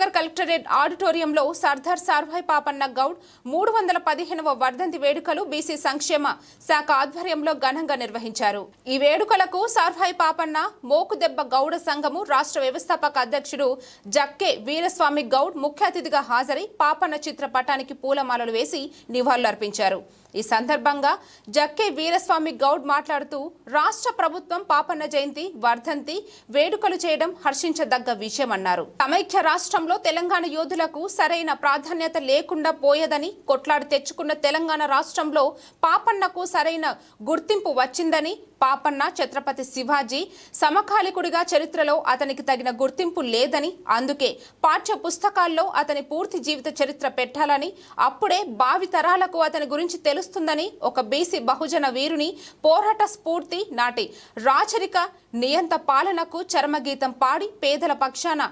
Karimnagar collectorate ఆడిటోరియంలో సర్దార్ సర్వాయి పాపన్న గౌడ్ 315వ వర్ధంతి వేడుకలు బీసీ సంక్షేమ శాఖ ఆధ్వర్యంలో ఘనంగా నిర్వహించారు. ఈ వేడుకలకు సర్వాయి పాపన్న మోకుదెబ్బ గౌడ సంఘము రాష్ట్ర వ్యవస్థాపక అధ్యక్షుడు జక్కే వీరస్వామి గౌడ్ ముఖ్య అతిథిగా హాజరై పాపన్న చిత్రపటానికి పూలమాలలు వేసి నివాళులర్పించారు. ఈ సందర్భంగా జక్కే వీరస్వామి గౌడ్ మాట్లాడుతూ రాష్ట్ర ప్రభుత్వం పాపన్న జయంతి వర్ధంతి వేడుకలు చేయడం హర్షించదగ్గ విషయమన్నారు. సమైక్య రాష్ట్రంలో తెలంగాణ యోధులకు సరైన ప్రాధాన్యత లేకుండా పోయేదని కొట్లాడి తెచ్చుకున్న తెలంగాణ రాష్ట్రంలో పాపన్నకు సరైన గుర్తింపు వచ్చిందని, పాపన్న ఛత్రపతి శివాజీ సమకాలికుడిగా చరిత్రలో అతనికి తగిన గుర్తింపు లేదని, అందుకే పాఠ్య పుస్తకాల్లో అతని పూర్తి జీవిత చరిత్ర పెట్టాలని, అప్పుడే భావితరాలకు అతని గురించి తెలుస్తుందని, ఒక బీసీ బహుజన వీరుని పోరాట స్ఫూర్తి నాటి రాచరిక నియంత పాలనకు చరమగీతం పాడి పేదల పక్షాన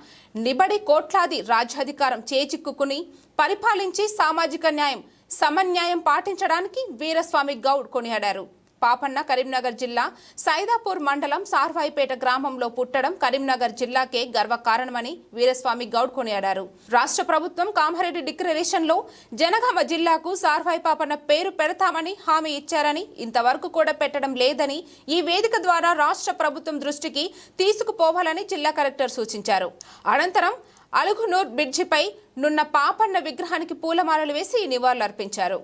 నిబడి కోట్లాది రాజ్యాధికారం చేజిక్కుని పరిపాలించి సామాజిక న్యాయం సమన్యాయం పాటించడానికి వీరస్వామి గౌడ్ కొనియాడారు. పాపన్న కరీంనగర్ జిల్లా సైదాపూర్ మండలం సార్వాయిపేట గ్రామంలో పుట్టడం కరీంనగర్ జిల్లాకే గర్వకారణమని వీరస్వామి గౌడ్ కొనియాడారు. రాష్ట్ర ప్రభుత్వం కామారెడ్డి డిక్లరేషన్లో జనగామ జిల్లాకు సార్వాయి పాపన్న పేరు పెడతామని హామీ ఇచ్చారని, ఇంతవరకు కూడా పెట్టడం లేదని ఈ వేదిక ద్వారా రాష్ట్ర ప్రభుత్వం దృష్టికి తీసుకుపోవాలని జిల్లా కలెక్టర్ సూచించారు. అనంతరం అలుగునూర్ బ్రిడ్జిపై నున్న పాపన్న విగ్రహానికి పూలమాలలు వేసి నివాళులర్పించారు.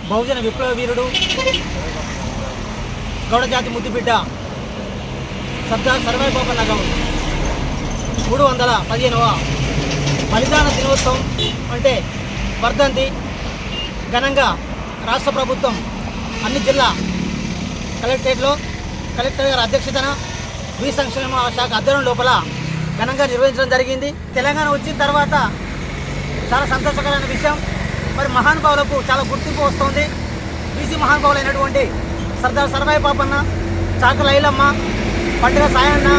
బహుజన విప్లవ వీరుడు గౌడ జాతి ముద్దుబిడ్డ సర్దార్ సర్వాయి పాపన్న గౌడ్ 315వ బలిదాన దినోత్సవం అంటే వర్ధంతి ఘనంగా రాష్ట్ర ప్రభుత్వం అన్ని జిల్లా కలెక్టరేట్లో కలెక్టర్ గారి అధ్యక్షతన బీ సంక్షేమ శాఖ ఆధ్వర్యం లోపల ఘనంగా నిర్వహించడం జరిగింది. తెలంగాణ వచ్చిన తర్వాత చాలా సంతోషకరమైన విషయం. మరి మహానుభావులకు చాలా గుర్తింపు వస్తుంది. బీసీ మహానుభావులు అయినటువంటి సర్దార్ సర్వాయి పాపన్న, చాకల ఐలమ్మ, పండుగ సాయన్న,